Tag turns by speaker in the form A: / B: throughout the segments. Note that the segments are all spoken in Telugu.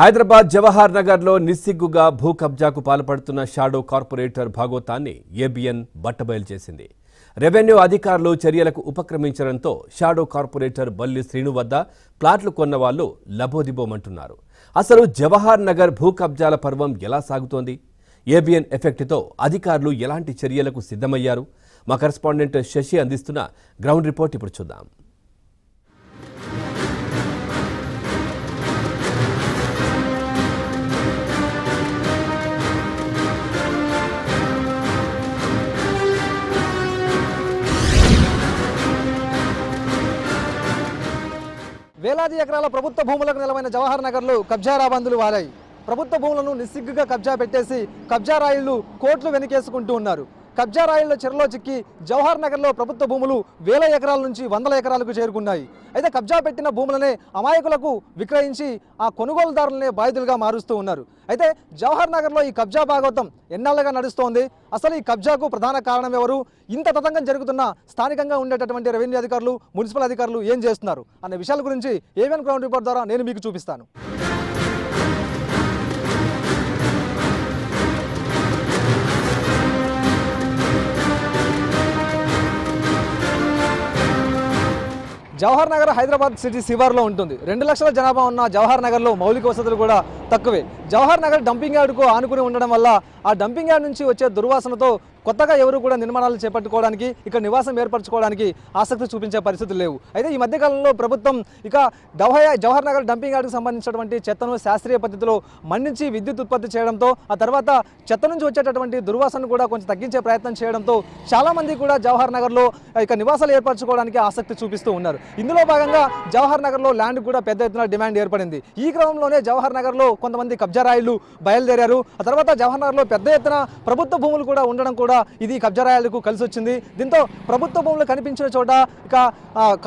A: హైదరాబాద్ జవహర్ నగర్లో నిస్సిగ్గుగా భూ కబ్జాకు పాల్పడుతున్న షాడో కార్పొరేటర్ భాగోతాన్ని ఏబిఎన్ బట్టబయలు చేసింది. రెవెన్యూ అధికారులు చర్యలకు ఉపక్రమించడంతో షాడో కార్పొరేటర్ బల్లి శ్రీను వద్ద ప్లాట్లు కొన్న వాళ్ళు లబోదిబోమంటున్నారు. అసలు జవహర్ నగర్ భూ కబ్జాల పర్వం ఎలా సాగుతోంది? ఏబిఎన్ ఎఫెక్ట్తో అధికారులు ఎలాంటి చర్యలకు సిద్ధమయ్యారు? మా కరెస్పాండెంట్ శశి అందిస్తున్న గ్రౌండ్ రిపోర్ట్ ఇప్పుడు చూద్దాం.
B: వేలాది ఎకరాల ప్రభుత్వ భూములకు నెలవైన జవహర్ నగర్లో కబ్జా రాబందులు వాలాయి. ప్రభుత్వ భూములను నిస్సిగ్గుగా కబ్జా పెట్టేసి కబ్జా రాయిళ్లు కోట్లు వెనకేసుకుంటూ ఉన్నారు. కబ్జా రాయిళ్ల చెరలో చిక్కి జవహర్ నగర్లో ప్రభుత్వ భూములు వేల ఎకరాల నుంచి వందల ఎకరాలకు చేరుకున్నాయి. అయితే కబ్జా పెట్టిన భూములనే అమాయకులకు విక్రయించి ఆ కొనుగోలుదారులనే బాధితులుగా మారుస్తూ ఉన్నారు. అయితే జవహర్ నగర్లో ఈ కబ్జా భాగవతం ఎన్నాళ్ళుగా నడుస్తోంది? అసలు ఈ కబ్జాకు ప్రధాన కారణం ఎవరు? ఇంత తతంగం జరుగుతున్న స్థానికంగా ఉండేటటువంటి రెవెన్యూ అధికారులు, మున్సిపల్ అధికారులు ఏం చేస్తున్నారు అనే విషయాల గురించి ఏవిఎన్ గ్రౌండ్ రిపోర్ట్ ద్వారా నేను మీకు చూపిస్తాను. జవహర్ నగర్ హైదరాబాద్ సిటీ శివార్లో ఉంటుంది. 2 లక్షల జనాభా ఉన్న జవహర్ నగర్లో మౌలిక వసతులు కూడా తక్కువే. జవహర్ నగర్ డంపింగ్ యార్డుకు ఆనుకుని ఉండడం వల్ల ఆ డంపింగ్ యార్డ్ నుంచి వచ్చే దుర్వాసనతో కొత్తగా ఎవరు కూడా నిర్మాణాలు చేపట్టుకోవడానికి, ఇక్కడ నివాసం ఏర్పరచుకోవడానికి ఆసక్తి చూపించే పరిస్థితులు లేవు. అయితే ఈ మధ్యకాలంలో ప్రభుత్వం ఇక జవహర్ నగర్ డంపింగ్ యార్డుకు సంబంధించినటువంటి చెత్తను శాస్త్రీయ పద్ధతిలో మండించి విద్యుత్ ఉత్పత్తి చేయడంతో, ఆ తర్వాత చెత్త నుంచి వచ్చేటటువంటి దుర్వాసనను కూడా కొంచెం తగ్గించే ప్రయత్నం చేయడంతో చాలామంది కూడా జవహర్ నగర్లో ఇక నివాసాలు ఏర్పరచుకోవడానికి ఆసక్తి చూపిస్తూ ఉన్నారు. ఇందులో భాగంగా జవహర్ నగర్లో ల్యాండ్ కూడా పెద్ద ఎత్తున డిమాండ్ ఏర్పడింది. ఈ క్రమంలోనే జవహర్ నగర్లో కొంతమంది కబ్జా రాయిళ్లు బయలుదేరారు. ఆ తర్వాత జవహర్ నగర్లో పెద్ద ఎత్తున ప్రభుత్వ భూములు కూడా ఉండడం కూడా ఇది కబ్జా రాయిళ్లకు కలిసి వచ్చింది. దీంతో ప్రభుత్వ భూములు కనిపించిన చోట ఇక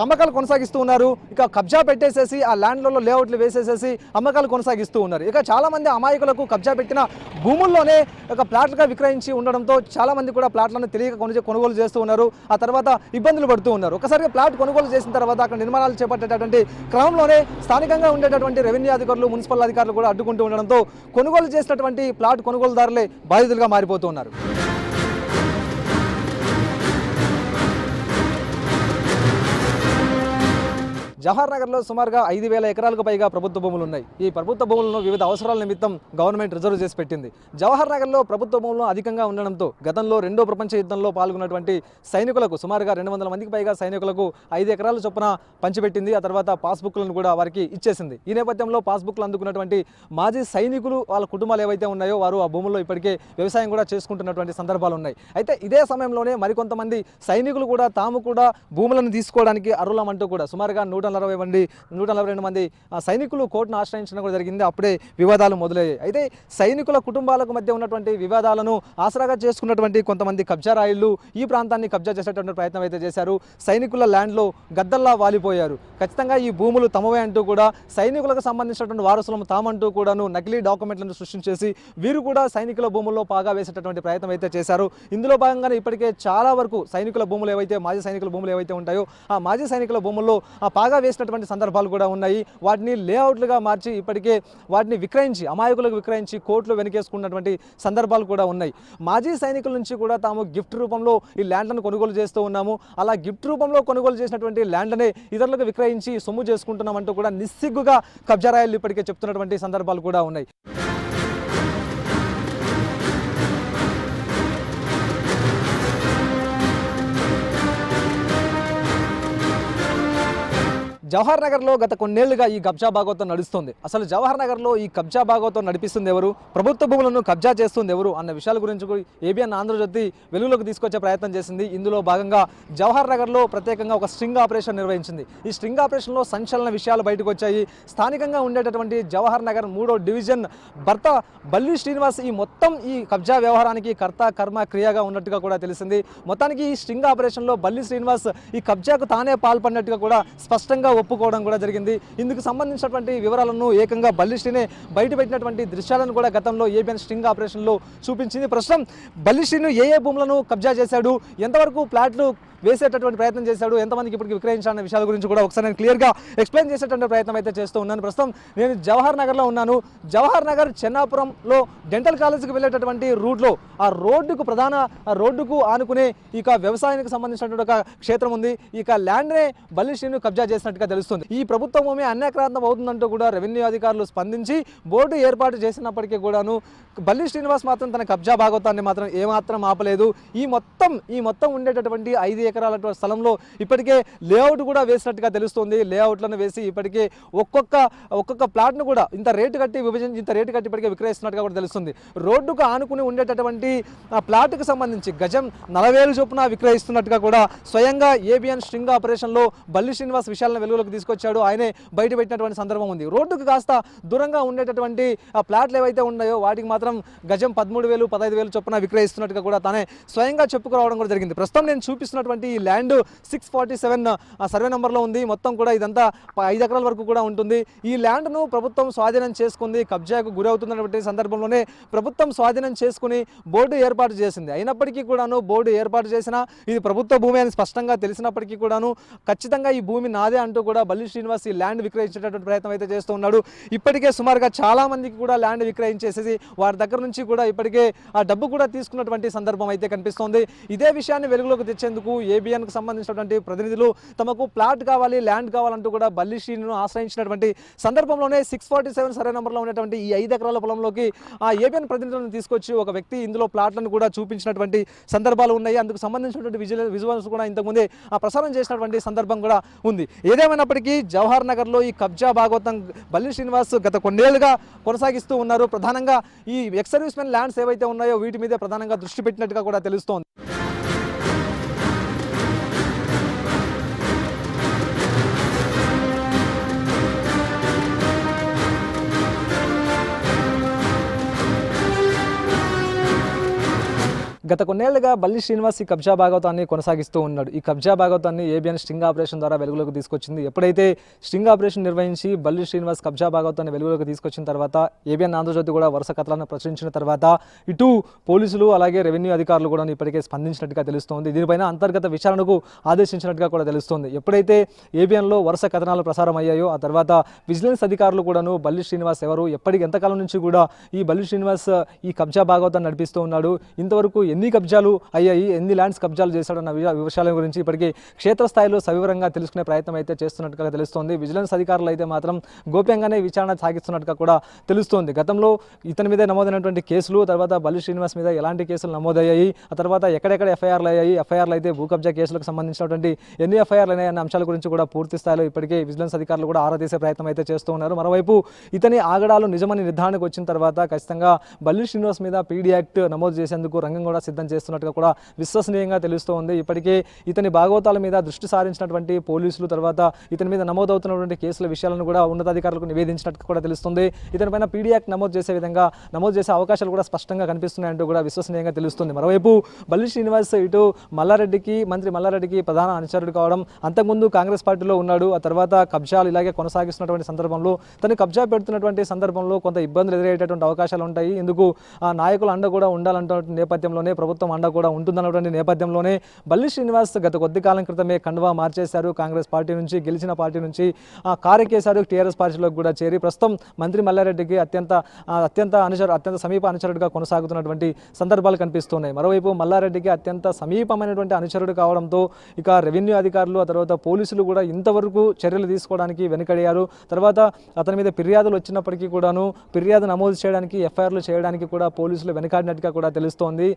B: అమ్మకాలు కొనసాగిస్తూ ఉన్నారు. ఇక కబ్జా పెట్టేసేసి ఆ ల్యాండ్లలో లేఅవుట్లు వేసేసేసి అమ్మకాలు కొనసాగిస్తూ ఉన్నారు. ఇక చాలా మంది అమాయకులకు కబ్జా పెట్టిన భూముల్లోనే ఒక ప్లాట్లుగా విక్రయించి ఉండడంతో చాలా మంది కూడా ప్లాట్లను తెలియక కొనుగోలు చేస్తూ ఉన్నారు. ఆ తర్వాత ఇబ్బందులు పడుతూ ఉన్నారు. ఒకసారిగా ప్లాట్ కొనుగోలు చేసిన తర్వాత అక్కడ నిర్మాణాలు చేపట్టేటటువంటి క్రమంలోనే స్థానికంగా ఉండేటటువంటి రెవెన్యూ అధికారులు, మున్సిపల్ అధికారులు కూడా అడ్డుకుంటూ ఉండడంతో కొనుగోలు చేసినటువంటి ప్లాట్ కొనుగోలుదారులే బాధితులుగా మారిపోతూ ఉన్నారు. జవహర్ నగర్లో సుమారుగా 5,000 ఎకరాలకు పైగా ప్రభుత్వ భూములు ఉన్నాయి. ఈ ప్రభుత్వ భూములను వివిధ అవసరాల నిమిత్తం గవర్నమెంట్ రిజర్వ్ చేసి పెట్టింది. జవహర్ నగర్లో ప్రభుత్వ భూములు అధికంగా ఉండడంతో గతంలో 2వ ప్రపంచ యుద్ధంలో పాల్గొన్నటువంటి సైనికులకు సుమారుగా 200 మందికి పైగా సైనికులకు 5 ఎకరాల చొప్పున పంచిపెట్టింది. ఆ తర్వాత పాస్బుక్లను కూడా వారికి ఇచ్చేసింది. ఈ నేపథ్యంలో పాస్బుక్లు అందుకున్నటువంటి మాజీ సైనికులు, వాళ్ళ కుటుంబాలు ఏవైతే ఉన్నాయో వారు ఆ భూముల్లో ఇప్పటికే వ్యవసాయం కూడా చేసుకుంటున్నటువంటి సందర్భాలు ఉన్నాయి. అయితే ఇదే సమయంలోనే మరికొంతమంది సైనికులు కూడా తాము కూడా భూములను తీసుకోవడానికి అర్హులమంటూ కూడా సుమారుగా 142 మంది సైనికులు కోర్టును ఆశ్రయించడం కూడా జరిగింది. అప్పుడే వివాదాలు మొదలయ్యాయి. అయితే సైనికుల కుటుంబాలకు మధ్య ఉన్నటువంటి వివాదాలను ఆసరాగా చేసుకున్నటువంటి కొంతమంది కబ్జా రాయిళ్లు ఈ ప్రాంతాన్ని కబ్జా చేసేటువంటి ప్రయత్నం అయితే చేశారు. సైనికుల ల్యాండ్లో గద్దల్లా వాలిపోయారు. ఖచ్చితంగా ఈ భూములు తమవే అంటూ కూడా సైనికులకు సంబంధించినటువంటి వారసులను తామంటూ కూడాను నకిలీ డాక్యుమెంట్లను సృష్టించేసి వీరు కూడా సైనికుల భూముల్లో పాగా వేసేటటువంటి ప్రయత్నం అయితే చేశారు. ఇందులో భాగంగానే ఇప్పటికే చాలా వరకు సైనికుల భూములు ఏవైతే, మాజీ సైనికుల భూములు ఏవైతే ఉంటాయో ఆ మాజీ సైనికుల భూముల్లో ఆ పాగా వేసినటువంటి సందర్భాలు కూడా ఉన్నాయి. వాటిని లేఅవుట్లుగా మార్చి ఇప్పటికే వాటిని విక్రయించి, అమాయకులకు విక్రయించి కోర్టులు వెనకేసుకున్నటువంటి సందర్భాలు కూడా ఉన్నాయి. మాజీ సైనికుల నుంచి కూడా తాము గిఫ్ట్ రూపంలో ఈ ల్యాండ్లను కొనుగోలు చేస్తూ ఉన్నాము, అలా గిఫ్ట్ రూపంలో కొనుగోలు చేసినటువంటి ల్యాండ్నే ఇతరులకు విక్రయించి సొమ్ము చేసుకుంటున్నామంటూ కూడా నిస్సిగ్గుగా కబ్జా రాయిళ్లు ఇప్పటికే చెప్తున్నటువంటి సందర్భాలు కూడా ఉన్నాయి. జవహర్ నగర్లో గత కొన్నేళ్లుగా ఈ కబ్జా భాగవతం నడుస్తుంది. అసలు జవహర్ నగర్లో ఈ కబ్జా భాగవతం నడిపిస్తుంది ఎవరు, ప్రభుత్వ భూములను కబ్జా చేస్తుంది ఎవరు అన్న విషయాల గురించి ఏబిఎన్ ఆంధ్రజ్యోతి వెలుగులోకి తీసుకొచ్చే ప్రయత్నం చేసింది. ఇందులో భాగంగా జవహర్ నగర్లో ప్రత్యేకంగా ఒక స్ట్రింగ్ ఆపరేషన్ నిర్వహించింది. ఈ స్ట్రింగ్ ఆపరేషన్లో సంచలన విషయాలు బయటకు వచ్చాయి. స్థానికంగా ఉండేటటువంటి జవహర్ నగర్ 3వ డివిజన్ భర్త బల్లి శ్రీనివాస్ ఈ కబ్జా వ్యవహారానికి కర్త కర్మ క్రియగా ఉన్నట్టుగా కూడా తెలిసింది. మొత్తానికి ఈ స్ట్రింగ్ ఆపరేషన్లో బల్లి శ్రీనివాస్ ఈ కబ్జాకు తానే పాల్పడినట్టుగా కూడా స్పష్టంగా ఒప్పుకోవడం కూడా జరిగింది. ఇందుకు సంబంధించినటువంటి వివరాలను ఏకంగా బల్లిశ్రీనే బయటపెట్టినటువంటి దృశ్యాలను కూడా గతంలో ఏబిఎన్ స్టింగ్ ఆపరేషన్లో చూపించింది. ప్రస్తుతం బల్లిశ్రీను ఏ భూములను కబ్జా చేశాడు, ఎంతవరకు ప్లాట్లు వేసేటటువంటి ప్రయత్నం చేశాడు, ఎంతమందికి ఇప్పటికి విక్రయించాలన్న విషయాల గురించి కూడా ఒకసారి నేను క్లియర్గా ఎక్స్ప్లెయిన్ చేసేటువంటి ప్రయత్నం అయితే చేస్తూ ఉన్నాను. ప్రస్తుతం నేను జవహర్ నగర్లో ఉన్నాను. జవహర్ నగర్ చెన్నాపురంలో డెంటల్ కాలేజీకి వెళ్ళేటటువంటి రూట్లో ఆ రోడ్డుకు ఆనుకునే ఇక వ్యవసాయానికి సంబంధించినటువంటి ఒక క్షేత్రం ఉంది. ఇక ల్యాండ్నే బల్లిశ్రీను కబ్జా చేసినట్టుగా తెలుస్తుంది. ఈ ప్రభుత్వ భూమి అన్యాక్రాంతం అవుతుందంటూ కూడా రెవెన్యూ అధికారులు స్పందించి బోర్డు ఏర్పాటు చేసినప్పటికీ కూడాను బల్లి శ్రీనివాస్ మాత్రం తన కబ్జా భాగవతాన్ని మాత్రం ఏమాత్రం ఆపలేదు. ఈ మొత్తం ఉండేటటువంటి 5 ఎకరాల స్థలంలో ఇప్పటికే లేఅవుట్ కూడా వేసినట్టుగా తెలుస్తుంది. లేఅవుట్లను వేసి ఇప్పటికే ఒక్కొక్క ప్లాట్ను కూడా ఇంత రేటు కట్టి ఇప్పటికే విక్రయిస్తున్నట్టుగా కూడా తెలుస్తుంది. రోడ్డుకు ఆనుకుని ఉండేటటువంటి ఆ ప్లాట్కు సంబంధించి గజం 40,000 చొప్పున విక్రయిస్తున్నట్టుగా కూడా స్వయంగా ఏబిఎన్ స్ట్రింగ్ ఆపరేషన్లో బల్లి శ్రీనివాస్ విషయాలను వెలుగులోకి తీసుకొచ్చాడు. ఆయనే బయటపెట్టినటువంటి సందర్భం ఉంది. రోడ్డుకు కాస్త దూరంగా ఉండేటటువంటి ఆ ప్లాట్లు ఏవైతే ఉన్నాయో వాటికి మాత్రం గజం 13,000, 15,000 చొప్పున విక్రయిస్తున్నట్టుగా కూడా తానే స్వయంగా చెప్పుకురావడం కూడా జరిగింది. ప్రస్తుతం నేను చూపిస్తున్నటువంటి ఈ ల్యాండ్ 647 సర్వే నెంబర్లో ఉంది. మొత్తం కూడా ఇదంతా 5 ఎకరాల వరకు కూడా ఉంటుంది. ఈ ల్యాండ్ను ప్రభుత్వం స్వాధీనం చేసుకుంది. కబ్జాకు గురవుతున్నటువంటి సందర్భంలోనే ప్రభుత్వం స్వాధీనం చేసుకుని బోర్డు ఏర్పాటు చేసింది. అయినప్పటికీ కూడాను బోర్డు ఏర్పాటు చేసినా ఇది ప్రభుత్వ భూమి అని స్పష్టంగా తెలిసినప్పటికీ కూడాను ఖచ్చితంగా ఈ భూమి నాదే అంటూ కూడా బల్లి శ్రీనివాస్ ఈ ల్యాండ్ విక్రయించేటటువంటి ప్రయత్నం అయితే చేస్తూ ఉన్నాడు. ఇప్పటికే సుమారుగా చాలా మందికి కూడా ల్యాండ్ విక్రయించేసేసి వారి దగ్గర నుంచి కూడా ఇప్పటికే ఆ డబ్బు కూడా తీసుకున్నటువంటి సందర్భం అయితే కనిపిస్తోంది. ఇదే విషయాన్ని వెలుగులోకి తెచ్చేందుకు ఏబిఎన్కు సంబంధించినటువంటి ప్రతినిధులు తమకు ప్లాట్ కావాలి, ల్యాండ్ కావాలంటూ కూడా బల్లి శ్రీను ఆశ్రయించినటువంటి సందర్భంలోనే 647 సర్వే నెంబర్లో ఉన్నటువంటి ఈ 5 ఎకరాల పొలంలోకి ఆ ఏబిఎన్ ప్రతినిధులను తీసుకొచ్చి ఒక వ్యక్తి ఇందులో ప్లాట్లను కూడా చూపించినటువంటి సందర్భాలు ఉన్నాయి. అందుకు సంబంధించినటువంటి విజువల్స్ కూడా ఇంతకుముందే ప్రసారం చేసినటువంటి సందర్భం కూడా ఉంది. ఏదేమైనప్పటికీ జవహర్ నగర్లో ఈ కబ్జా భాగవతం బల్లి శ్రీనివాస్ గత కొన్నేళ్లుగా కొనసాగిస్తూ ఉన్నారు. ప్రధానంగా ఈ ఎక్స్ సర్వీస్ మెన్ ల్యాండ్స్ ఏవైతే ఉన్నాయో వీటి మీదే ప్రధానంగా దృష్టి పెట్టినట్టుగా కూడా తెలుస్తోంది. గత కొన్నేళ్లుగా బల్లి శ్రీనివాస్ ఈ కబ్జా భాగవతాన్ని కొనసాగిస్తూ ఉన్నాడు. ఈ కబ్జా భాగవతాన్ని ఏబిఎన్ స్టింగ్ ఆపరేషన్ ద్వారా వెలుగులోకి తీసుకొచ్చింది. ఎప్పుడైతే స్టింగ్ ఆపరేషన్ నిర్వహించి బల్లి శ్రీనివాస్ కబ్జా భాగవతాన్ని వెలుగులోకి తీసుకొచ్చిన తర్వాత ఏబిఎన్ ఆంధ్రజ్యోతి కూడా వరుస కథలను ప్రచురించిన తర్వాత ఇటు పోలీసులు అలాగే రెవెన్యూ అధికారులు కూడా ఇప్పటికే స్పందించినట్టుగా తెలుస్తోంది. దీనిపైన అంతర్గత విచారణకు ఆదేశించినట్టుగా కూడా తెలుస్తోంది. ఎప్పుడైతే ఏబిఎన్లో వరుస కథనాలు ప్రసారం అయ్యాయో ఆ తర్వాత విజిలెన్స్ అధికారులు కూడాను బల్లి శ్రీనివాస్ ఎవరు, ఎంతకాలం నుంచి కూడా ఈ బల్లి శ్రీనివాస్ ఈ కబ్జా భాగవతాన్ని నడిపిస్తూ ఉన్నాడు, ఇంతవరకు ఎన్ని కబ్జాలు అయ్యాయి, ఎన్ని ల్యాండ్స్ కబ్జాలు చేశాడన్న విషయాల గురించి ఇప్పటికీ క్షేత్రస్థాయిలో సవివరంగా తెలుసుకునే ప్రయత్నం అయితే చేస్తున్నట్టుగా తెలుస్తోంది. విజిలెన్స్ అధికారులు అయితే మాత్రం గోప్యంగానే విచారణ సాగిస్తున్నట్టుగా కూడా తెలుస్తోంది. గతంలో ఇతని మీద నమోదైనటువంటి కేసులు, తర్వాత బల్లి శ్రీనివాస్ మీద ఎలాంటి కేసులు నమోదయ్యాయి, ఆ తర్వాత ఎక్కడెక్కడ ఎఫ్ఐఆర్లు అయ్యాయి, ఎఫ్ఐఆర్లు అయితే భూ కబ్జా కేసులకు సంబంధించినటువంటి ఎన్ని ఎఫ్ఐఆర్లు అనే అంశాల గురించి కూడా పూర్తి స్థాయిలో ఇప్పటికే విజిలెన్స్ అధికారులు కూడా ఆరా తీసే ప్రయత్నం అయితే చేస్తూ ఉన్నారు. మరోవైపు ఇతని ఆగడాలు నిజమని నిర్ధారణకు వచ్చిన తర్వాత ఖచ్చితంగా బల్లి శ్రీనివాస్ మీద పీడీ యాక్ట్ నమోదు చేసేందుకు రంగం కూడా సిద్ధం చేస్తున్నట్టుగా కూడా విశ్వసనీయంగా తెలుస్తోంది. ఇప్పటికే ఇతని భాగవతాల మీద దృష్టి సారించినటువంటి పోలీసులు తర్వాత ఇతని మీద నమోదవుతున్నటువంటి కేసుల విషయాలను కూడా ఉన్నతాధికారులకు నివేదించినట్టు కూడా తెలుస్తుంది. ఇతనిపైన పీడీ యాక్ట్ నమోదు చేసే అవకాశాలు కూడా స్పష్టంగా కనిపిస్తున్నాయంటూ కూడా విశ్వసనీయంగా తెలుస్తుంది. మరోవైపు బల్లి శ్రీనివాస్ ఇటు మంత్రి మల్లారెడ్డికి ప్రధాన అనుచరుడు కావడం, అంతకుముందు కాంగ్రెస్ పార్టీలో ఉన్నాడు, ఆ తర్వాత కబ్జాలు ఇలాగే కొనసాగిస్తున్నటువంటి సందర్భంలో తను కబ్జా పెడుతున్నటువంటి సందర్భంలో కొంత ఇబ్బందులు ఎదురయ్యేటటువంటి అవకాశాలు ఉంటాయి. ఇందుకు ఆ నాయకుల అండ కూడా ఉండాలంటున్న నేపథ్యంలోనే ప్రభుత్వం అండ కూడా ఉంటుందన్నటువంటి నేపథ్యంలోనే బల్లి శ్రీనివాస్ గత కొద్ది కాలం క్రితమే కండువా మార్చేశారు. కాంగ్రెస్ పార్టీ నుంచి గెలిచిన పార్టీ నుంచి కారెక్కేశారు. టీఆర్ఎస్ పార్టీలోకి కూడా చేరి ప్రస్తుతం మంత్రి మల్లారెడ్డికి అత్యంత సమీప అనుచరుడుగా కొనసాగుతున్నటువంటి సందర్భాలు కనిపిస్తున్నాయి. మరోవైపు మల్లారెడ్డికి అత్యంత సమీపమైనటువంటి అనుచరుడు కావడంతో ఇక రెవెన్యూ అధికారులు ఆ తర్వాత పోలీసులు కూడా ఇంతవరకు చర్యలు తీసుకోవడానికి వెనుకడియారు. తర్వాత అతని మీద ఫిర్యాదులు వచ్చినప్పటికీ కూడాను ఫిర్యాదు నమోదు చేయడానికి, ఎఫ్ఐఆర్లు చేయడానికి కూడా పోలీసులు వెనుకాడినట్టుగా కూడా తెలుస్తోంది.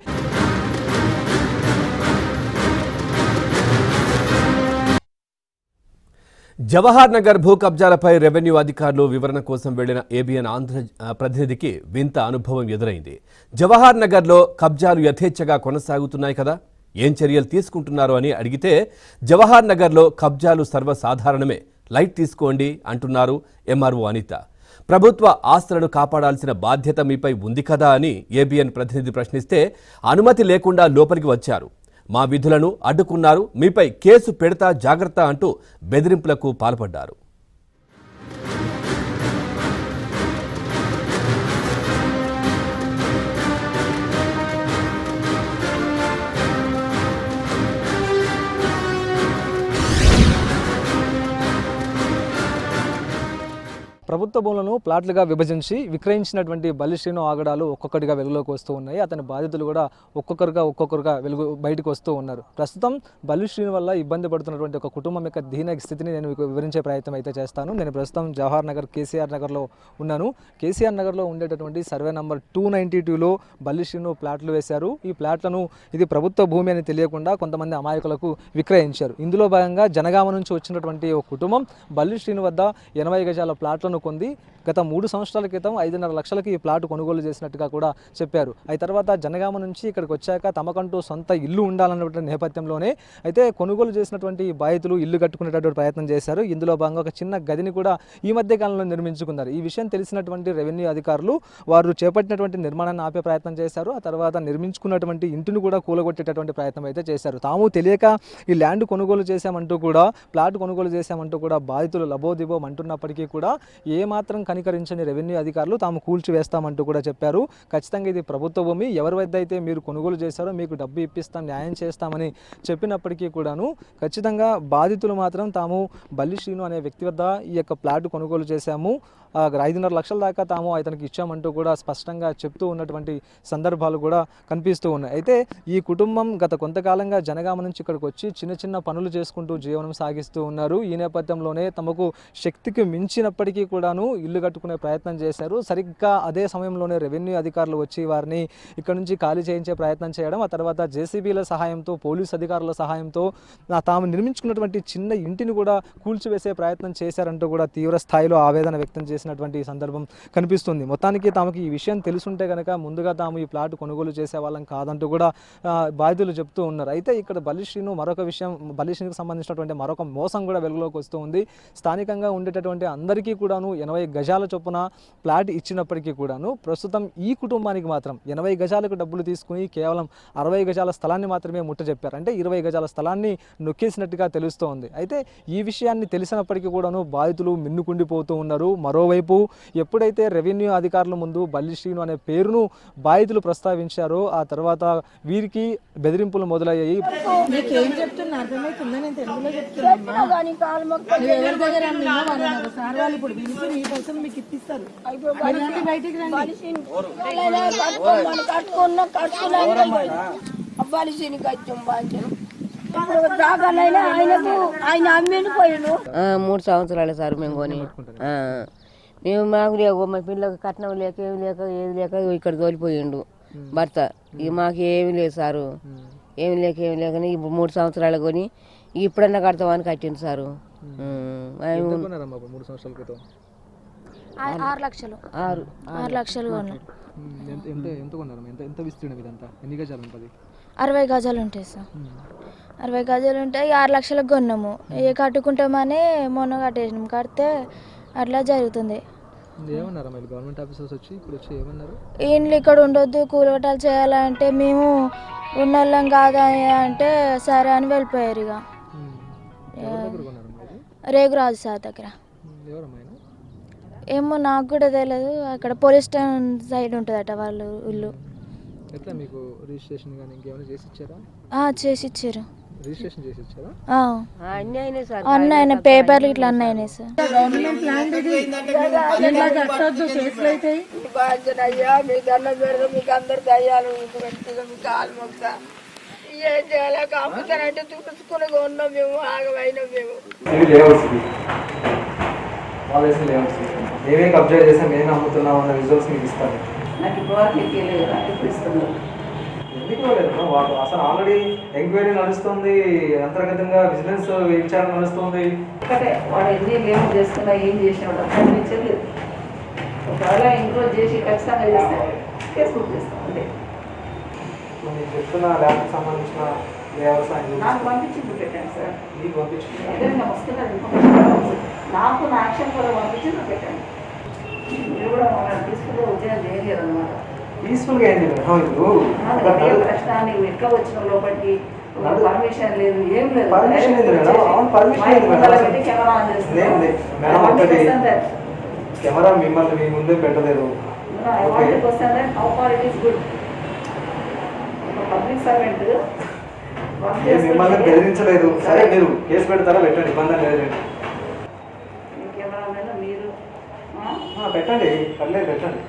A: జవహర్ నగర్ భూ కబ్జాలపై రెవెన్యూ అధికారులు వివరణ కోసం వెళ్లిన ఏబిఎన్ ఆంధ్ర ప్రతినిధికి వింత అనుభవం ఎదురైంది. జవహర్ నగర్లో కబ్జాలు యథేచ్ఛగా కొనసాగుతున్నాయి కదా, ఏం చర్యలు తీసుకుంటున్నారు అని అడిగితే జవహర్ నగర్లో కబ్జాలు సర్వసాధారణమే, లైట్ తీసుకోండి అంటున్నారు ఎంఆర్ఓ అనిత. ప్రభుత్వ ఆస్తులను కాపాడాల్సిన బాధ్యత మీపై ఉంది కదా అని ఏబిఎన్ ప్రతినిధి ప్రశ్నిస్తే అనుమతి లేకుండా లోపలికి వచ్చారు, మా విధులను అడ్డుకున్నారు, మీపై కేసు పెడతా జాగ్రత్త అంటూ బెదిరింపులకు పాల్పడ్డారు.
B: ప్రభుత్వ భూములను ప్లాట్లుగా విభజించి విక్రయించినటువంటి బల్లి శ్రీను ఆగడాలు ఒక్కొక్కటిగా వెలుగులోకి వస్తూ ఉన్నాయి. అతని బాధితులు కూడా ఒక్కొక్కరుగా బయటకు వస్తూ ఉన్నారు. ప్రస్తుతం బల్లి శ్రీను వల్ల ఇబ్బంది పడుతున్నటువంటి ఒక కుటుంబం యొక్క దీన స్థితిని నేను మీకు వివరించే ప్రయత్నం అయితే చేస్తాను. నేను ప్రస్తుతం జవహర్ నగర్ కేసీఆర్ నగర్లో ఉన్నాను. కేసీఆర్ నగర్లో ఉండేటటువంటి సర్వే నంబర్ 292లో బల్లి శ్రీను ప్లాట్లు వేశారు. ఈ ప్లాట్లను ఇది ప్రభుత్వ భూమి అని తెలియకుండా కొంతమంది అమాయకులకు విక్రయించారు. ఇందులో భాగంగా జనగామ నుంచి వచ్చినటువంటి ఒక కుటుంబం బల్లి శ్రీను వద్ద 80 గజాల ప్లాట్లను కొంది గత 3 సంవత్సరాల క్రితం 5.5 లక్షలకి ఈ ప్లాట్ కొనుగోలు చేసినట్టుగా కూడా చెప్పారు. ఆ తర్వాత జనగామ నుంచి ఇక్కడికి వచ్చాక తమకంటూ సొంత ఇల్లు ఉండాలన్నటువంటి నేపథ్యంలోనే అయితే కొనుగోలు చేసినటువంటి బాధితులు ఇల్లు కట్టుకునేటటువంటి ప్రయత్నం చేశారు. ఇందులో భాగంగా ఒక చిన్న గదిని కూడా ఈ మధ్య కాలంలో నిర్మించుకున్నారు. ఈ విషయం తెలిసినటువంటి రెవెన్యూ అధికారులు వారు చేపట్టినటువంటి నిర్మాణాన్ని ఆపే ప్రయత్నం చేశారు. ఆ తర్వాత నిర్మించుకున్నటువంటి ఇంటిని కూడా కూలగొట్టేటటువంటి ప్రయత్నం అయితే చేశారు. తాము తెలియక ఈ ల్యాండ్ కొనుగోలు చేశామంటూ కూడా ప్లాట్ కొనుగోలు చేశామంటూ కూడా బాధితులు లబోదిబోం అంటున్నప్పటికీ కూడా ఏమాత్రం కనికరించని రెవెన్యూ అధికారులు తాము కూల్చివేస్తామంటూ కూడా చెప్పారు. ఖచ్చితంగా ఇది ప్రభుత్వ భూమి, ఎవరి వద్ద అయితే మీరు కొనుగోలు చేశారో మీకు డబ్బు ఇప్పిస్తాం, న్యాయం చేస్తామని చెప్పినప్పటికీ కూడాను ఖచ్చితంగా బాధితులు మాత్రం తాము బల్లి శ్రీను అనే వ్యక్తి వద్ద ఈ యొక్క ప్లాట్ కొనుగోలు చేశాము, 5.5 లక్షల దాకా తాము అతనికి ఇచ్చామంటూ కూడా స్పష్టంగా చెప్తూ ఉన్నటువంటి సందర్భాలు కూడా కనిపిస్తూ ఉన్నాయి. అయితే ఈ కుటుంబం గత కొంతకాలంగా జనగామ నుంచి ఇక్కడికి వచ్చి చిన్న చిన్న పనులు చేసుకుంటూ జీవనం సాగిస్తూ ఉన్నారు. ఈ నేపథ్యంలోనే తమకు శక్తికి మించినప్పటికీ కూడాను ఇల్లు కట్టుకునే ప్రయత్నం చేశారు. సరిగ్గా అదే సమయంలోనే రెవెన్యూ అధికారులు వచ్చి వారిని ఇక్కడ నుంచి ఖాళీ చేయించే ప్రయత్నం చేయడం, ఆ తర్వాత జేసీబీల సహాయంతో పోలీసు అధికారుల సహాయంతో తాము నిర్మించుకున్నటువంటి చిన్న ఇంటిని కూడా కూల్చివేసే ప్రయత్నం చేశారంటూ కూడా తీవ్ర స్థాయిలో ఆవేదన వ్యక్తం చేసినటువంటి సందర్భం కనిపిస్తుంది. మొత్తానికి తమకు ఈ విషయం తెలుసుంటే కనుక ముందుగా తాము ఈ ప్లాట్ కొనుగోలు చేసే వాళ్ళం కాదంటూ కూడా బాధితులు చెప్తూ ఉన్నారు. అయితే ఇక్కడ బల్లి శ్రీను మరొక విషయం, బల్లి శ్రీనుకు సంబంధించినటువంటి మరొక మోసం కూడా వెలుగులోకి వస్తూ ఉంది. స్థానికంగా ఉండేటటువంటి అందరికీ కూడాను 80 గజాల చొప్పున ప్లాట్ ఇచ్చినప్పటికీ కూడాను ప్రస్తుతం ఈ కుటుంబానికి మాత్రం 80 గజాలకు డబ్బులు తీసుకుని కేవలం 60 గజాల స్థలాన్ని మాత్రమే ముట్టజెప్పారు. అంటే 20 గజాల స్థలాన్ని నొక్కేసినట్టుగా తెలుస్తోంది. అయితే ఈ విషయాన్ని తెలిసినప్పటికీ కూడాను బాధితులు మిన్నుకుండిపోతూ ఉన్నారు. మరోవైపు ఎప్పుడైతే రెవెన్యూ అధికారుల ముందు బల్లి శ్రీను అనే పేరును బాధితులు ప్రస్తావించారో ఆ తర్వాత వీరికి బెదిరింపులు మొదలయ్యాయి.
C: నీకేం చెప్తున్నా అర్థమవుతుందా? నేను తెలుగులో చెప్తున్నా. ఎవరి దగ్గర సార్ వాళ్ళు ఇప్పుడు పిలిచి మీ పైసలు మీకు ఇప్పిస్తారు. బయటికి రండి.
D: అబ్బాలిసిని కచ్చం బాధ్యం రాగానైనా ఆయనకు ఆయన అమ్మేని పోయాను.
E: 3 సంవత్సరాలు సార్ మేము కొని మేము మాకు లేవు, మా పిల్లలకు కట్నం లేక ఏమి లేక ఏది లేక ఇక్కడ తోలిపోయిండు భర్త. ఇక మాకు ఏమి లేదు సారు, ఏమి లేకని ఇప్పుడు 3 సంవత్సరాలు కొని ఇప్పుడన్నా కడతామని కట్టిండు సారు.
F: 6 లక్షలు 6 లక్షలు కొన్నాం. 60 గజాలు ఉంటాయి సార్. 60 గజాలు ఉంటాయి, 6 లక్షలకు కొన్నాము. ఏ కట్టుకుంటామని మొన్న కట్టేసినాం. కడితే అట్లా జరుగుతుంది. ఇండ్లు ఇక్కడ ఉండొద్దు, కూలగొట్టాలు చేయాలంటే మేము ఉన్నోళ్ళం కాదా అంటే సరే అని వెళ్ళిపోయారు. ఇక రేగురాజు సార్ దగ్గర. ఏమో నాకు కూడా తెలియదు. అక్కడ పోలీస్ స్టేషన్ సైడ్ ఉంటుందట వాళ్ళు ఇల్లు. చేసి ఇచ్చారు. అన్నీ అయినా పేపర్లు ఇట్లా అన్నీ అయినాయి సార్.
C: గవర్నమెంట్ ల్యాండ్ ఇది, ఇలా కట్టొద్దు, కేసులు అవుతాయి.
D: అయ్యా మీకు అన్న పెడదు, మీకు అందరికి అయ్యాలు మీకు కాలు మొక్క ఏం చేయలేక అమ్ముతానంటే చూసుకుని ఉన్నాం మేము, ఆగమైనాం మేము.
B: ఏమేమి కబ్జా చేసాం, ఏమేమి అమ్ముతున్నాం అన్న రిజల్ట్స్ మీకు ఇస్తాను.
E: నాకు ఇప్పుడు ఇప్పుడు ఇస్తున్నారు.
B: ఎందుకు వాళ్ళు అసలు ఆల్రెడీ ఎంక్వైరీ నడుస్తుంది, అంతర్గతంగా బిజినెస్ విచారణ నడుస్తుంది.
E: వాడు ఎన్ని లేవు చేస్తున్నా ఏం చేసినాడు అనిపించలేదు. ఒకవేళ ఇంక్లోజ్ చేసి ఖచ్చితంగా చేస్తే కేసు బుక్ చేస్తాం. అంటే
B: నేను చెప్తున్న ల్యాబ్కి సంబంధించిన
E: నాకు పంపించి పెట్టాను సార్.
B: మీకు పంపించింది
E: ఏదైనా వస్తున్నది నాకు నా యాక్షన్ కూడా పంపించి పెట్టాను. మీరు కూడా తీసుకుంటే ఉద్యోగం చేయలేదు అనమాట.
B: పీస్ఫుల్గా ఏంటి
E: ప్రశ్న ఎట్లా వచ్చిన లోపలికి పర్మిషన్ లేదు, ఏం లేదు.
B: కెమెరా మిమ్మల్ని మీ ముందే పెట్టలేదు.
E: పబ్లిక్ సర్వెంట్
B: మిమ్మల్ని బెదిరించలేదు. సరే మీరు కేసు పెడతారా, పెట్టండి, ఇబ్బంది లేదు.
E: కెమెరామెన్ మీరు
B: పెట్టండి, పర్లేదు పెట్టండి.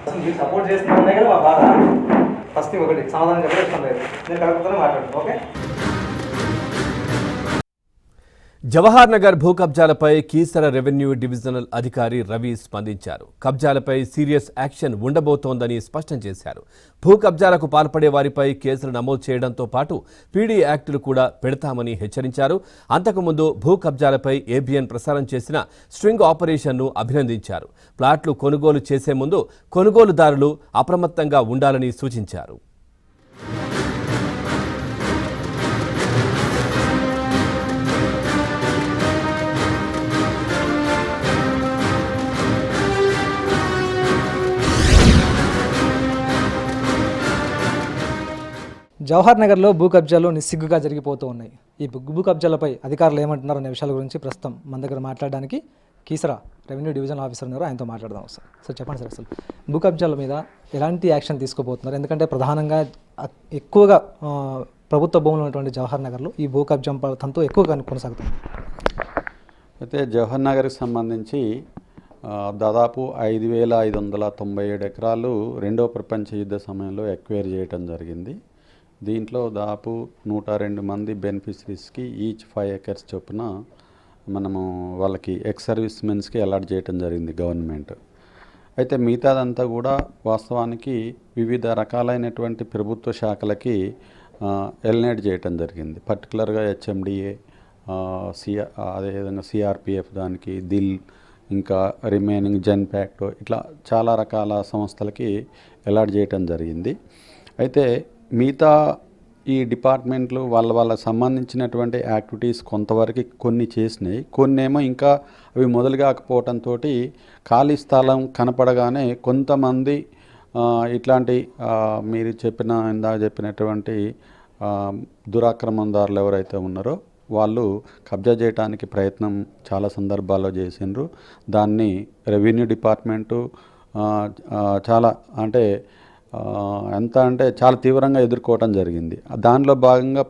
B: అసలు మీరు సపోర్ట్ చేస్తున్నారనే కదా మా బాధ. ఫస్ట్ ఒకటి సమాధానం చెప్పడం ఇష్టం లేదు, నేను కరెక్ట్గానే మాట్లాడుతాను. ఓకే.
A: జవహర్ నగర్ భూ కబ్జాలపై కీసర రెవెన్యూ డివిజనల్ అధికారి రవి స్పందించారు. కబ్జాలపై సీరియస్ యాక్షన్ ఉండబోతోందని స్పష్టం చేశారు. భూ కబ్జాలకు పాల్పడే వారిపై కేసులు నమోదు చేయడంతో పాటు పీడీ యాక్టులు కూడా పెడతామని హెచ్చరించారు. అంతకుముందు భూ కబ్జాలపై ఏబిఎన్ ప్రసారం చేసిన స్ట్రింగ్ ఆపరేషన్ను అభినందించారు. ప్లాట్లు కొనుగోలు చేసే ముందు కొనుగోలుదారులు అప్రమత్తంగా ఉండాలని సూచించారు.
B: జవహర్ నగర్లో భూ కబ్జాలు నిస్సిగ్గుగా జరిగిపోతూ ఉన్నాయి. ఈ భూ కబ్జాలపై అధికారులు ఏమంటున్నారు అనే విషయాల గురించి ప్రస్తుతం మన దగ్గర మాట్లాడడానికి కీసర రెవెన్యూ డివిజన్ ఆఫీసర్ ఉన్నారు, ఆయనతో మాట్లాడదాం సార్. సార్ చెప్పండి సార్, అసలు భూ కబ్జాల మీద ఎలాంటి యాక్షన్ తీసుకోబోతున్నారు? ఎందుకంటే ప్రధానంగా ఎక్కువగా ప్రభుత్వ భూములు ఉన్నటువంటి జవహర్ నగర్లో ఈ భూ కబ్జా తంతు ఎక్కువగా కొనసాగుతుంది.
G: అయితే జవహర్ నగర్కి సంబంధించి దాదాపు 5,597 ఎకరాలు రెండవ ప్రపంచ యుద్ధ సమయంలో ఎక్వైర్ చేయడం జరిగింది. దీంట్లో దాదాపు 102 మంది బెనిఫిషరీస్కి ఈచ్ 5 acres చొప్పున మనము వాళ్ళకి ఎక్స్ సర్వీస్ మెన్స్కి అలాట్ చేయడం జరిగింది గవర్నమెంట్. అయితే మిగతాదంతా కూడా వాస్తవానికి వివిధ రకాలైనటువంటి ప్రభుత్వ శాఖలకి ఎల్నేట్ చేయటం జరిగింది. పర్టికులర్గా హెచ్ఎండిఏ, అదేవిధంగా సిఆర్పిఎఫ్, దానికి దిల్, ఇంకా రిమైనింగ్ జెన్పాక్ట్, ఇట్లా చాలా రకాల సంస్థలకి అలాట్ చేయటం జరిగింది. అయితే మిగతా ఈ డిపార్ట్మెంట్లు వాళ్ళకి సంబంధించినటువంటి యాక్టివిటీస్ కొంతవరకు కొన్ని చేసినాయి, కొన్ని ఏమో ఇంకా అవి మొదలు కాకపోవడంతో ఖాళీ స్థలం కనపడగానే కొంతమంది ఇట్లాంటి మీరు ఇందాక చెప్పినటువంటి దురాక్రమణదారులు ఎవరైతే ఉన్నారో వాళ్ళు కబ్జా చేయడానికి ప్రయత్నం చాలా సందర్భాల్లో చేసిండ్రు. దాన్ని రెవెన్యూ డిపార్ట్మెంటు చాలా అంటే చాలా తీవ్రంగా ఎదుర్కోవటం జరిగింది. దానిలో భాగంగా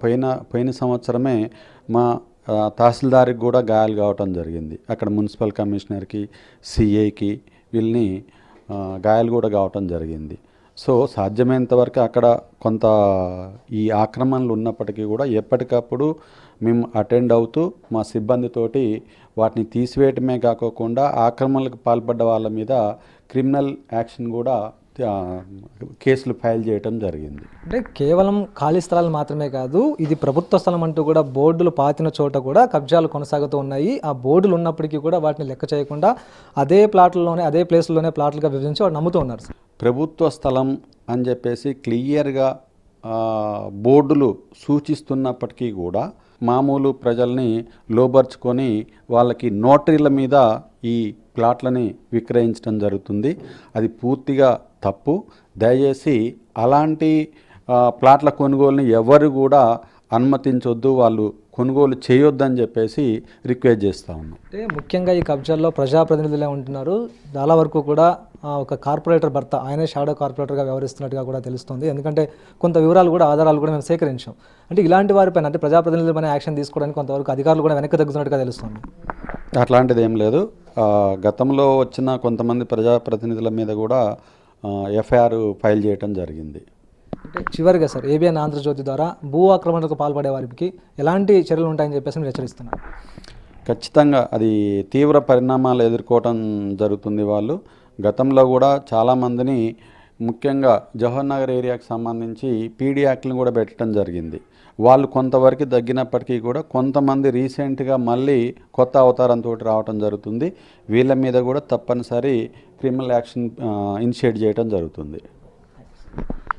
G: పోయిన సంవత్సరమే మా తహసీల్దార్కి కూడా గాయాలు కావటం జరిగింది. అక్కడ మున్సిపల్ కమిషనర్కి, సిఐకి వీళ్ళని గాయాలు కూడా కావటం జరిగింది. సో సాధ్యమైనంత వరకు అక్కడ కొంత ఈ ఆక్రమణలు ఉన్నప్పటికీ కూడా ఎప్పటికప్పుడు మేము అటెండ్ అవుతూ మా సిబ్బందితోటి వాటిని తీసివేయటమే కాకుండా ఆక్రమణలకు పాల్పడ్డ వాళ్ళ మీద క్రిమినల్ యాక్షన్ కూడా కేసులు ఫైల్ చేయటం జరిగింది.
B: అంటే కేవలం ఖాళీ స్థలాలు మాత్రమే కాదు, ఇది ప్రభుత్వ స్థలం అంటూ కూడా బోర్డులు పాతిన చోట కూడా కబ్జాలు కొనసాగుతూ ఉన్నాయి. ఆ బోర్డులు ఉన్నప్పటికీ కూడా వాటిని లెక్క చేయకుండా అదే ప్లాట్లలోనే అదే ప్లేస్లోనే ప్లాట్లుగా విభజించి వాడు నమ్ముతూ ఉన్నారు.
G: ప్రభుత్వ స్థలం అని చెప్పేసి క్లియర్గా బోర్డులు సూచిస్తున్నప్పటికీ కూడా మామూలు ప్రజల్ని లోబర్చుకొని వాళ్ళకి నోటరీల మీద ఈ ప్లాట్లని విక్రయించడం జరుగుతుంది. అది పూర్తిగా తప్పు. దయచేసి అలాంటి ప్లాట్ల కొనుగోలుని ఎవరు కూడా అనుమతించొద్దు, వాళ్ళు కొనుగోలు చేయొద్దని చెప్పేసి రిక్వెస్ట్ చేస్తూ ఉన్నాం.
B: అంటే ముఖ్యంగా ఈ కబ్జాల్లో ప్రజాప్రతినిధులే ఉంటున్నారు. చాలా వరకు కూడా ఒక కార్పొరేటర్ భర్త ఆయనే షాడో కార్పొరేటర్గా వ్యవహరిస్తున్నట్టుగా కూడా తెలుస్తుంది. ఎందుకంటే కొంత వివరాలు కూడా ఆధారాలు కూడా మేము సేకరించాం. అంటే ఇలాంటి వారిపైన అంటే ప్రజాప్రతినిధులపైన యాక్షన్ తీసుకోవడానికి కొంతవరకు అధికారులు కూడా వెనక్కి తగ్గుతున్నట్టుగా తెలుస్తుంది.
G: అట్లాంటిది ఏం లేదు. గతంలో వచ్చిన కొంతమంది ప్రజాప్రతినిధుల మీద కూడా ఎఫ్ఐఆర్ ఫైల్ చేయడం జరిగింది.
B: అంటే చివరిగా సార్, ఏబిఎన్ ఆంధ్రజ్యోతి ద్వారా భూ ఆక్రమణకు పాల్పడే వారికి ఎలాంటి చర్యలు ఉంటాయని చెప్పేసి మీరు హెచ్చరిస్తున్నారు?
G: ఖచ్చితంగా అది తీవ్ర పరిణామాలు ఎదుర్కోవటం జరుగుతుంది. వాళ్ళు గతంలో కూడా చాలామందిని ముఖ్యంగా జవహర్ నగర్ ఏరియాకి సంబంధించి పీడీ యాక్ట్లను కూడా పెట్టడం జరిగింది. వాళ్ళు కొంతవరకు తగ్గినప్పటికీ కూడా కొంతమంది రీసెంట్గా మళ్ళీ కొత్త అవతారంతో రావడం జరుగుతుంది. వీళ్ళ మీద కూడా తప్పనిసరి క్రిమినల్ యాక్షన్ ఇనిషియేట్ చేయడం జరుగుతుంది.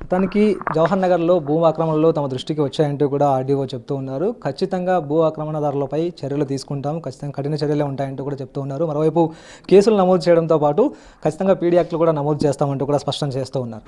B: మొత్తానికి జవహర్ నగర్లో భూ ఆక్రమణలు తమ దృష్టికి వచ్చాయంటూ కూడా ఆర్డీఓ చెప్తూ ఉన్నారు. ఖచ్చితంగా భూ ఆక్రమణదారులపై చర్యలు తీసుకుంటాం, ఖచ్చితంగా కఠిన చర్యలే ఉంటాయంటూ కూడా చెప్తూ ఉన్నారు. మరోవైపు కేసులు నమోదు చేయడంతో పాటు ఖచ్చితంగా పీడీ యాక్ట్లు కూడా నమోదు చేస్తామంటూ కూడా స్పష్టం చేస్తూ ఉన్నారు.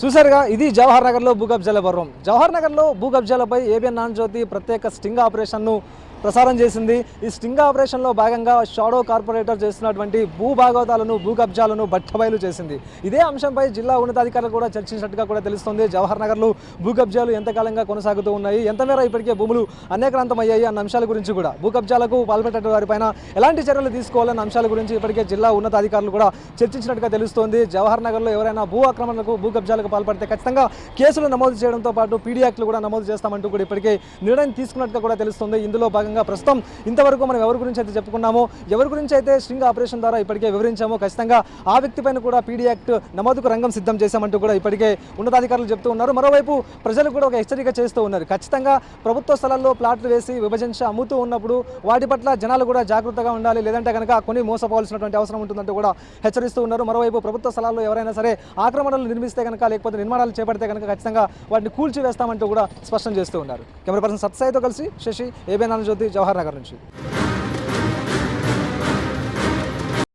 B: చూసారుగా, ఇది జవహర్ నగర్లో భూ కబ్జాల పర్వం. జవహర్ నగర్లో భూ కబ్జాలపై ఏబిఎన్ ఆంధ్రజ్యోతి ప్రత్యేక స్టింగ్ ఆపరేషన్ను ప్రసారం చేసింది. ఈ స్టింగ్ ఆపరేషన్లో భాగంగా షాడో కార్పొరేటర్ చేస్తున్నటువంటి భూ భాగవతాలను భూ కబ్జాలను బట్టబయలు చేసింది. ఇదే అంశంపై జిల్లా ఉన్నతాధికారులు కూడా చర్చించినట్టుగా కూడా తెలుస్తుంది. జవహర్ నగర్లో భూ కబ్జాలు ఎంతకాలంగా కొనసాగుతూ ఉన్నాయి, ఎంతమేర ఇప్పటికే భూములు అనేకరంతమయ్యాయి అన్న అంశాల గురించి కూడా, భూ కబ్జాలకు పాల్పడే వారిపైన ఎలాంటి చర్యలు తీసుకోవాలన్న అంశాల గురించి ఇప్పటికే జిల్లా ఉన్నతాధికారులు కూడా చర్చించినట్టుగా తెలుస్తోంది. జవహర్ నగర్లో ఎవరైనా భూ ఆక్రమణలకు భూ కబ్జాలకు పాల్పడితే ఖచ్చితంగా కేసులు నమోదు చేయడంతో పాటు పీడీ యాక్ట్లు కూడా నమోదు చేస్తామంటూ కూడా ఇప్పటికే నిర్ణయం తీసుకున్నట్టుగా కూడా తెలుస్తుంది. ఇందులో భాగంగా ప్రస్తుతం ఇంతవరకు మనం ఎవరి గురించి అయితే చెప్పుకున్నామో, ఎవరి గురించి అయితే స్ట్రింగ్ ఆపరేషన్ ద్వారా ఇప్పటికే వివరించామో, ఖచ్చితంగా ఆ వ్యక్తిపైన కూడా పీడీ యాక్ట్ నమోదుకు రంగం సిద్ధం చేశామంటూ కూడా ఇప్పటికే ఉన్నతాధికారులు చెప్తూ ఉన్నారు. మరోవైపు ప్రజలు కూడా ఒక హెచ్చరిక చేస్తూ ఉన్నారు. ఖచ్చితంగా ప్రభుత్వ స్థలాల్లో ప్లాట్లు వేసి విభజించి అమ్ముతూ ఉన్నప్పుడు వాటి పట్ల జనాలు కూడా జాగ్రత్తగా ఉండాలి, లేదంటే కనుక కొని మోసపోవాల్సినటువంటి అవసరం ఉంటుందంటూ కూడా హెచ్చరిస్తూ ఉన్నారు. మరోవైపు ప్రభుత్వ స్థలాల్లో ఎవరైనా సరే ఆక్రమణలు నిర్మిస్తే కనుక, లేకపోతే నిర్మాణాలు చేపడితే కనుక ఖచ్చితంగా వాటిని కూల్చివేస్తామంటూ కూడా స్పష్టం చేస్తూ ఉన్నారు. కెమెరా పర్సన్ సత్సాయితో కలిసి శశి, ఏబిఎన్ ఆంధ్రజ్యోతి, జవహర్ నగర్ నుంచి.